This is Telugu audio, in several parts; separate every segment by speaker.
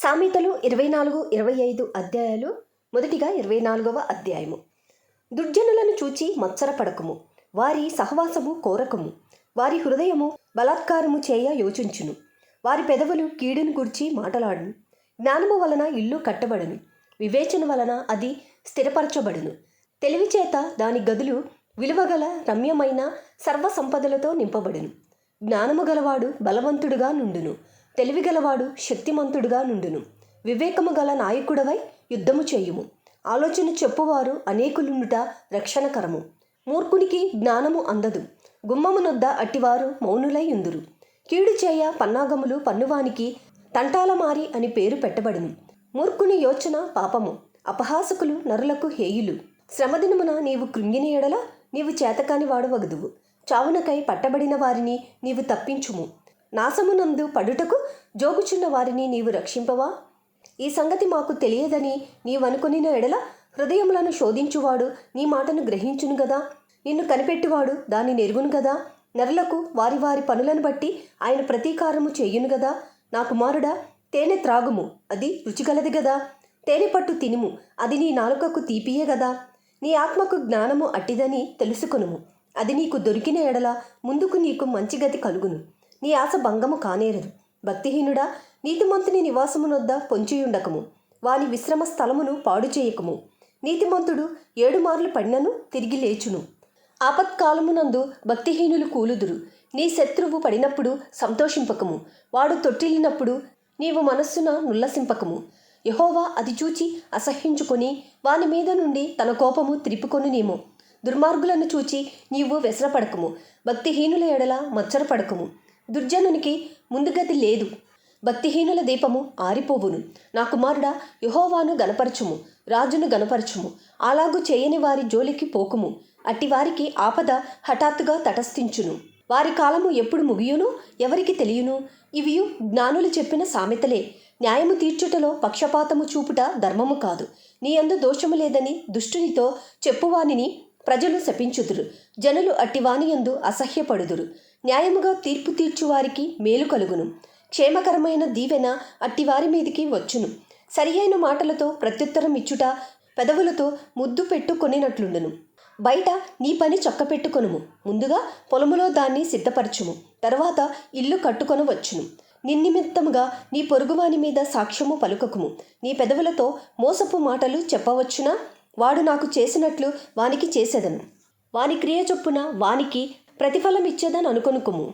Speaker 1: సామెతలు 24, 25 అధ్యాయాలు. మొదటిగా 24వ అధ్యాయము. దుర్జనులను చూచి మత్సరపడకము, వారి సహవాసము కోరకము. వారి హృదయము బలాత్కారము చేయ యోచించును, వారి పెదవులు కీడును గుర్చి మాటలాడును. జ్ఞానము వలన ఇల్లు కట్టబడును, వివేచన వలన అది స్థిరపరచబడును. తెలివి చేత దాని గదులు విలువగల రమ్యమైన సర్వ సంపదలతో నింపబడును. జ్ఞానము గలవాడు బలవంతుడుగా నుండును, తెలివిగలవాడు శక్తిమంతుడుగా నుండును. వివేకము గల నాయకుడవై యుద్ధము చేయుము, ఆలోచన చెప్పువారు అనేకులుండుట రక్షణకరము. మూర్ఖునికి జ్ఞానము అందదు, గుమ్మమునొద్ద అట్టివారు మౌనులై ఉందురు. కీడు చేయ పన్నాగములు పన్నువానికి తంటాలమారి అని పేరు పెట్టబడును. మూర్ఖుని యోచన పాపము, అపహాసకులు నరులకు హేయులు. శ్రమదినమున నీవు కృంగిన ఎడల నీవు చేతకాని వాడవగదువు. చావునకై పట్టబడిన వారిని నీవు తప్పించుము, నాశమునందు పడుటకు జోగుచున్న వారిని నీవు రక్షింపవా? ఈ సంగతి మాకు తెలియదని నీవనుకొనిన ఎడల హృదయములను శోధించువాడు నీ మాటను గ్రహించును గదా. నిన్ను కనిపెట్టువాడు దాన్ని నెరుగును గదా. నరులకు వారి వారి పనులను బట్టి ఆయన ప్రతీకారము చేయును గదా. నా కుమారుడా, తేనె త్రాగుము, అది రుచిగలది గదా. తేనె పట్టు తినుము, అది నీ నాలుకకు తీపియే గదా. నీ ఆత్మకు జ్ఞానము అట్టిదని తెలుసుకొనుము, అది నీకు దొరికిన ఎడల ముందుకు నీకు మంచి గతి కలుగును. నీ ఆశ భంగము కానేరదు. భక్తిహీనుడా, నీతిమంతుని నివాసమునొద్ద పొంచియుండకము, వాని విశ్రమ స్థలమును పాడు చేయకము. నీతిమంతుడు 7 మార్లు పడినను తిరిగి లేచును. ఆపత్కాలమునందు భక్తిహీనులు కూలుదురు. నీ శత్రువు పడినప్పుడు సంతోషింపకము, వాడు తొట్టిల్లినప్పుడు నీవు మనస్సున నుల్లసింపకము. యెహోవా అది చూచి అసహ్యించుకొని వాని మీద నుండి తన కోపము త్రిప్పుకొనునేమో. దుర్మార్గులను చూచి నీవు వ్యసనపడకము, భక్తిహీనుల ఎడల మత్సరపడకము. దుర్జనునికి ముందుగతి లేదు, భక్తిహీనుల దీపము ఆరిపోవును. నా కుమారుడా, యెహోవాను గనపరచుము, రాజును గనపరచుము. అలాగు చేయని వారి జోలికి పోకుము, అట్టి వారికి ఆపద హఠాత్తుగా తటస్థించును. వారి కాలము ఎప్పుడు ముగియునో ఎవరికి తెలియను. ఇవియు జ్ఞానులు చెప్పిన సామెతలే. న్యాయము తీర్చుటలో పక్షపాతము చూపుట ధర్మము కాదు. నీ యందు దోషము లేదని దుష్టునితో చెప్పువానిని ప్రజలు శపించుదురు. జనులు అట్టివాని యందు అసహ్యపడుదురు. న్యాయముగా తీర్పు తీర్చువారికి మేలు కలుగును. క్షేమకరమైన దీవెన అట్టివారి మీదికి వచ్చును. సరియైన మాటలతో ప్రత్యుత్తరం ఇచ్చుట పెదవులతో ముద్దు పెట్టుకొనినట్లుండును. బయట నీ పని చక్కపెట్టుకొనుము, ముందుగా పొలములో దాన్ని సిద్ధపరచుము, తర్వాత ఇల్లు కట్టుకొనవచ్చును. నిన్నిమిత్తముగా నీ పొరుగువాని మీద సాక్ష్యము పలుకకుము. నీ పెదవులతో మోసపు మాటలు చెప్పవచ్చునా? వాడు నాకు చేసినట్లు వానికి చేసేదను, వాని క్రియ చొప్పున వానికి ప్రతిఫలమిచ్చేదని అనుకొనుకుము.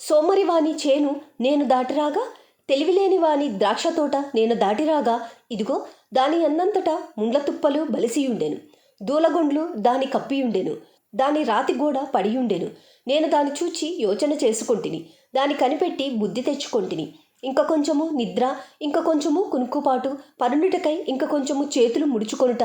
Speaker 1: సోమరి వాని చేను నేను దాటిరాగా, తెలివిలేని వాని ద్రాక్ష తోట నేను దాటిరాగా, ఇదిగో దాని అన్నంతటా ముండ్ల తుప్పలు బలిసియుండెను, దూలగొండ్లు దాని కప్పియుండెను, దాని రాతి గోడ పడియుండెను. నేను దాని చూచి యోచన చేసుకొంటిని, దాని కనిపెట్టి బుద్ధి తెచ్చుకొంటిని. ఇంక కొంచెము నిద్ర, ఇంక కొంచెము కునుకుపాటు, పరుండుటకై ఇంక కొంచెము చేతులు ముడుచుకొనుట,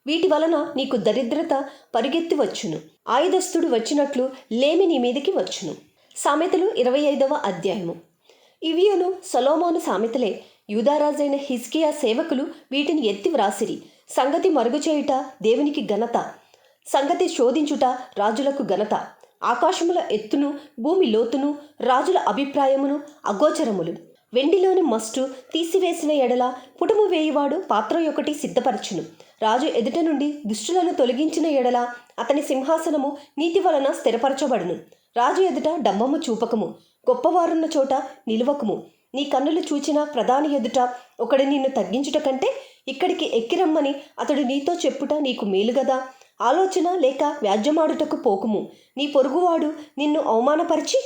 Speaker 1: వీటి వలన నీకు దరిద్రత పరుగెత్తి వచ్చును. ఆయుధస్తుడు వచ్చినట్లు లేమి నీ మీదికి వచ్చును. సామెతలు 25వ అధ్యాయము. ఇవియును సొలొమోను సామెతలే. యూదారాజైన హిజ్కియా సేవకులు వీటిని ఎత్తి వ్రాసిరి. సంగతి మరుగు చేయుట దేవునికి ఘనత, సంగతి శోధించుట రాజులకు ఘనత. ఆకాశముల ఎత్తును భూమి లోతును రాజుల అభిప్రాయమును అగోచరములు. వెండిలోని మస్టు తీసివేసిన ఎడల పుటము వేయువాడు పాత్ర ఒకటి సిద్ధపరచును. రాజు ఎదుట నుండి దుష్టులను తొలగించిన ఎడల అతని సింహాసనము నీతి వలన స్థిరపరచబడును. రాజు ఎదుట డంబము చూపకము, గొప్పవారున్న చోట నిలువకము. నీ కన్నులు చూచిన ప్రధాని ఎదుట ఒకడు నిన్ను తగ్గించుట కంటే ఇక్కడికి ఎక్కిరమ్మని అతడు నీతో చెప్పుట నీకు మేలుగదా. ఆలోచన లేక వ్యాజ్యమాడుటకు పోకుము. నీ పొరుగువాడు నిన్ను అవమానపరిచి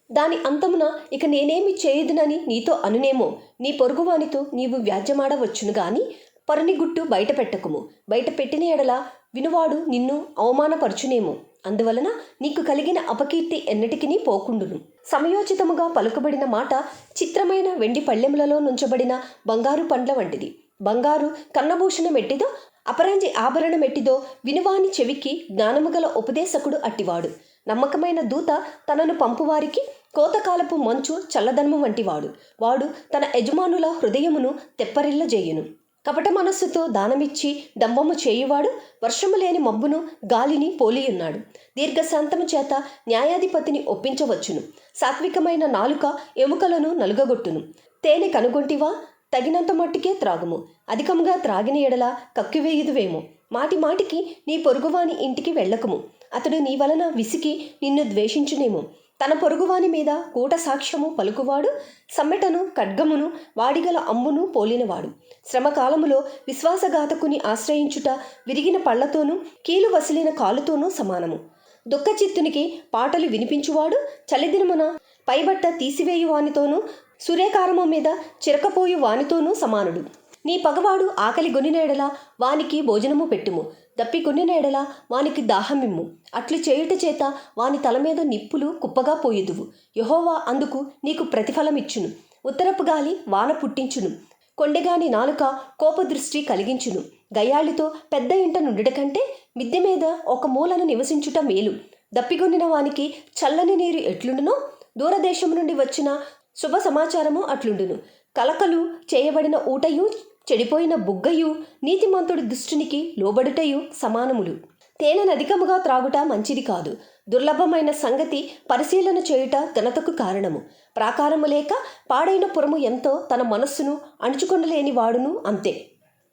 Speaker 1: దాని అంతమున ఇక నేనేమి చేయదునని నీతో అనునేమో. నీ పొరుగువానితో నీవు వ్యాజ్యమాడవచ్చును గాని పరుని గుట్టు బయట పెట్టకుము. బయట పెట్టిన ఎడల వినువాడు నిన్ను అవమానపరచునేమో. అందువలన నీకు కలిగిన అపకీర్తి ఎన్నటికినీ పోకుండును. సమయోచితముగా పలుకబడిన మాట చిత్రమైన వెండి పళ్ళెములలో నుంచబడిన బంగారు పండ్ల వంటిది. బంగారు కన్నభూషణం ఎట్టిదో, అపరంజి ఆభరణం ఎట్టిదో వినువాని చెవికి జ్ఞానము గల ఉపదేశకుడు అట్టివాడు. నమ్మకమైన దూత తనను పంపువారికి కోతకాలపు మంచు చల్లదనము వంటివాడు. వాడు తన యజమానుల హృదయమును తెప్పరిల్లజేయును. కపట మనస్సుతో దానమిచ్చి డంబము చేయువాడు వర్షము లేని మబ్బును గాలిని పోలియున్నాడు. దీర్ఘశాంతము చేత న్యాయాధిపతిని ఒప్పించవచ్చును. సాత్వికమైన నాలుక ఎముకలను నలుగగొట్టును. తేనె కనుగొంటివా? తగినంత మట్టుకే త్రాగుము. అధికంగా త్రాగిన ఎడల కక్కివేయుదువేమో. మాటి మాటికి నీ పొరుగువాని ఇంటికి వెళ్ళకుము. అతడు నీ వలన విసికి నిన్ను ద్వేషించునేమో. తన పొరుగువాని మీద కూట సాక్ష్యము పలుకువాడు సమ్మెటను ఖడ్గమును వాడిగల అంబును పోలినవాడు. శ్రమకాలములో విశ్వాసఘాతకుని ఆశ్రయించుట విరిగిన పళ్లతోనూ కీలు వసిలిన కాలుతోనూ సమానము. దుఃఖచిత్తునికి పాటలు వినిపించువాడు చలిదినమున పైబట్ట తీసివేయు వానితోనూ సూర్యకారము మీద చిరకపోయు వానితోనూ సమానుడు. నీ పగవాడు ఆకలి గొనిన ఎడల వానికి భోజనము పెట్టుము. దప్పి కొనిన ఎడల వానికి దాహమిమ్ము. అట్లు చేయుట చేత వాని తల మీద నిప్పులు కుప్పగా పోయుదువు. యెహోవా అందుకు నీకు ప్రతిఫలమిచ్చును. ఉత్తరపు గాలి వాన పుట్టించును. కొండెగాని నాలుక కోపదృష్టి కలిగించును. గయ్యాళితో పెద్ద ఇంట నుండుట కంటే మిద్దె మీద ఒక మూలన నివసించుట మేలు. దప్పిగొనిన వానికి చల్లని నీరు ఎట్లుండునో దూరదేశం నుండి వచ్చిన శుభ సమాచారము అట్లుండును. కలకలు చేయబడిన ఊటయు చెడిపోయిన బుగ్గయు నీతిమంతుడి దుష్టునికి లోబడుటయు సమానములు. తేనెనధికముగా త్రాగుట మంచిది కాదు. దుర్లభమైన సంగతి పరిశీలన చేయుట ఘనతకు కారణము. ప్రాకారము లేక పాడైన పురము ఎంతో తన మనస్సును అణుచుకొనలేని వాడును అంతే.